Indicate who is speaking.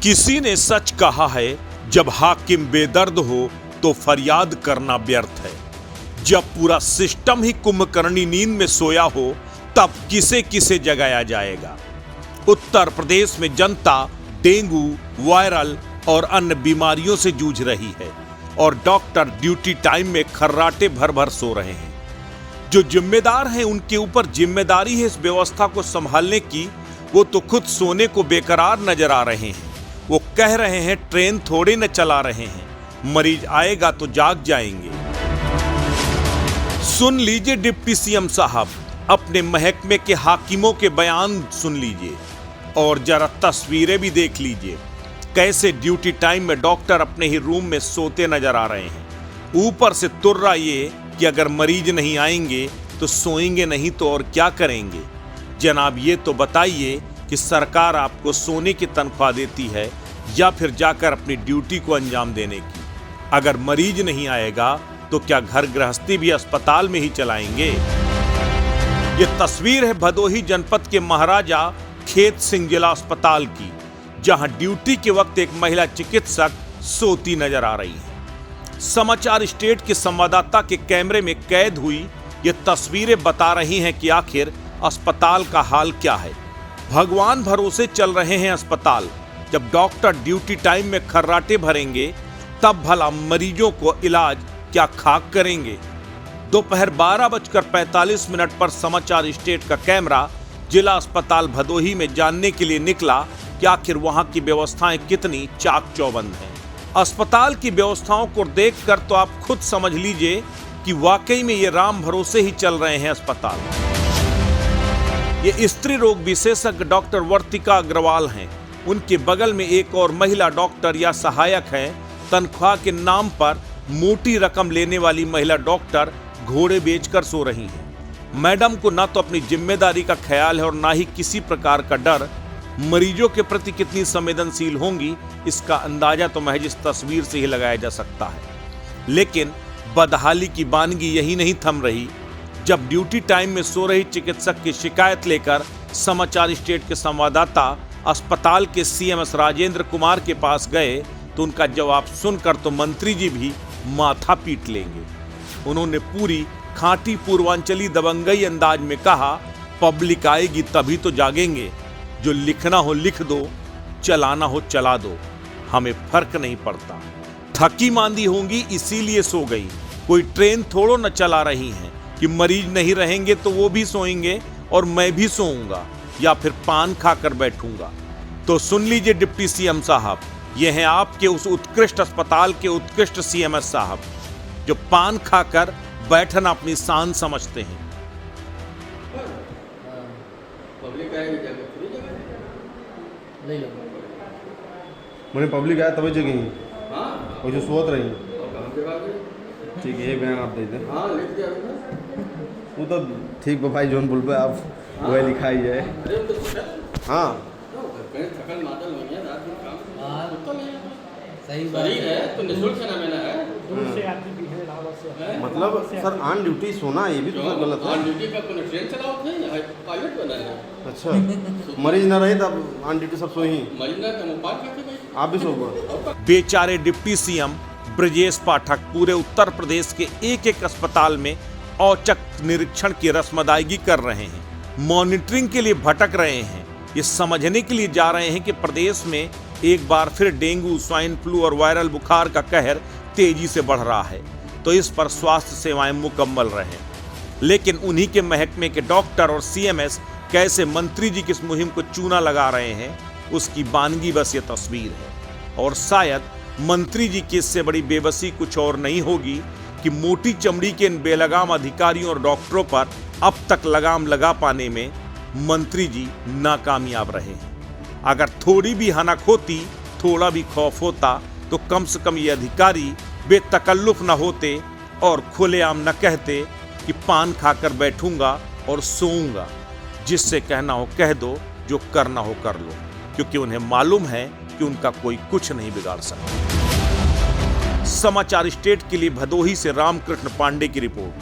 Speaker 1: किसी ने सच कहा है, जब हाकिम बेदर्द हो तो फरियाद करना व्यर्थ है। जब पूरा सिस्टम ही कुंभकर्णी नींद में सोया हो तब किसे किसे जगाया जाएगा। उत्तर प्रदेश में जनता डेंगू, वायरल और अन्य बीमारियों से जूझ रही है और डॉक्टर ड्यूटी टाइम में खर्राटे भर भर सो रहे हैं। जो जिम्मेदार हैं उनके ऊपर जिम्मेदारी है इस व्यवस्था को संभालने की, वो तो खुद सोने को बेकरार नजर आ रहे हैं। वो कह रहे हैं ट्रेन थोड़े न चला रहे हैं, मरीज आएगा तो जाग जाएंगे। सुन लीजिए डिप्टी सीएम साहब, अपने महकमे के हाकिमों के बयान सुन लीजिए और जरा तस्वीरें भी देख लीजिए, कैसे ड्यूटी टाइम में डॉक्टर अपने ही रूम में सोते नजर आ रहे हैं। ऊपर से तुर्रा ये कि अगर मरीज नहीं आएंगे तो सोएंगे नहीं तो और क्या करेंगे। जनाब, ये तो बताइए कि सरकार आपको सोने की तनख्वाह देती है या फिर जाकर अपनी ड्यूटी को अंजाम देने की। अगर मरीज नहीं आएगा तो क्या घर गृहस्थी भी अस्पताल में ही चलाएंगे। ये तस्वीर है भदोही जनपद के महाराजा खेत सिंह जिला अस्पताल की, जहां ड्यूटी के वक्त एक महिला चिकित्सक सोती नजर आ रही है। समाचार स्टेट के संवाददाता के कैमरे में कैद हुई ये तस्वीरें बता रही हैं कि आखिर अस्पताल का हाल क्या है। भगवान भरोसे चल रहे हैं अस्पताल। जब डॉक्टर ड्यूटी टाइम में खर्राटे भरेंगे तब भला मरीजों को इलाज क्या खाक करेंगे। दोपहर 12:45 पर समाचार स्टेट का कैमरा जिला अस्पताल भदोही में जानने के लिए निकला कि आखिर वहां की व्यवस्थाएं कितनी चाक चौबंद हैं। अस्पताल की व्यवस्थाओं को देखकर तो आप खुद समझ लीजिए कि वाकई में ये राम भरोसे ही चल रहे हैं अस्पताल। ये स्त्री रोग विशेषज्ञ डॉक्टर वर्तिका अग्रवाल हैं। उनके बगल में एक और महिला डॉक्टर या सहायक हैं। तनख्वाह के नाम पर मोटी रकम लेने वाली महिला डॉक्टर घोड़े बेचकर सो रही हैं। मैडम को ना तो अपनी जिम्मेदारी का ख्याल है और ना ही किसी प्रकार का डर। मरीजों के प्रति कितनी संवेदनशील होंगी इसका अंदाजा तो महज इस तस्वीर से ही लगाया जा सकता है। लेकिन बदहाली की बानगी यही नहीं थम रही। जब ड्यूटी टाइम में सो रही चिकित्सक की शिकायत लेकर समाचार स्टेट के संवाददाता अस्पताल के सीएमएस राजेंद्र कुमार के पास गए तो उनका जवाब सुनकर तो मंत्री जी भी माथा पीट लेंगे। उन्होंने पूरी खांटी पूर्वांचली दबंगई अंदाज में कहा, पब्लिक आएगी तभी तो जागेंगे। जो लिखना हो लिख दो, चलाना हो चला दो, हमें फर्क नहीं पड़ता। थकी मांदी होंगी इसीलिए सो गई। कोई ट्रेन थोड़ो न चला रही है कि मरीज नहीं रहेंगे तो वो भी सोएंगे और मैं भी सोऊंगा या फिर पान खाकर बैठूंगा। तो सुन लीजिए डिप्टी सीएम साहब, ये हैं आपके उस उत्कृष्ट अस्पताल के उत्कृष्ट सीएमएस साहब जो पान खाकर बैठना अपनी शान समझते हैं।
Speaker 2: मैंने पब्लिक आया तभी जगह वो जो सोच रही ठीक है, ये बयान आप दे दें। वो तो ठीक है भाई, जोन बोल पे आप वही लिखा ही है। हाँ मतलब सर ऑन ड्यूटी सोना ये भी तो सर गलत है। ऑन ड्यूटी का कोई ट्रेन चलाओ नहीं, पायलट बना है। अच्छा, मरीज ना रहे तब ऑन ड्यूटी सब सोई, मरीज ना तो पान खाते आप भी सो।
Speaker 1: बेचारे डिप्टी सीएम ब्रजेश पाठक पूरे उत्तर प्रदेश के एक एक अस्पताल में औचक निरीक्षण की रस्म अदायगी कर रहे हैं। मॉनिटरिंग के लिए भटक रहे हैं। ये समझने के लिए जा रहे हैं कि प्रदेश में एक बार फिर डेंगू, स्वाइन फ्लू और वायरल बुखार का कहर तेजी से बढ़ रहा है, तो इस पर स्वास्थ्य सेवाएं मुकम्मल रहें। लेकिन उन्हीं के महकमे के डॉक्टर और सीएमएस कैसे मंत्री जी की इस मुहिम को चूना लगा रहे हैं, उसकी बानगी बस ये तस्वीर है। और शायद मंत्री जी की इससे बड़ी बेबसी कुछ और नहीं होगी कि मोटी चमड़ी के इन बेलगाम अधिकारियों और डॉक्टरों पर अब तक लगाम लगा पाने में मंत्री जी नाकामयाब रहे हैं। अगर थोड़ी भी हनक होती, थोड़ा भी खौफ होता तो कम से कम ये अधिकारी बेतकल्लुफ न होते और खुलेआम न कहते कि पान खाकर बैठूंगा और सोऊंगा। जिससे कहना हो कह दो, जो करना हो कर लो, क्योंकि उन्हें मालूम है कि उनका कोई कुछ नहीं बिगाड़ सकता। समाचार स्टेट के लिए भदोही से रामकृष्ण पांडे की रिपोर्ट।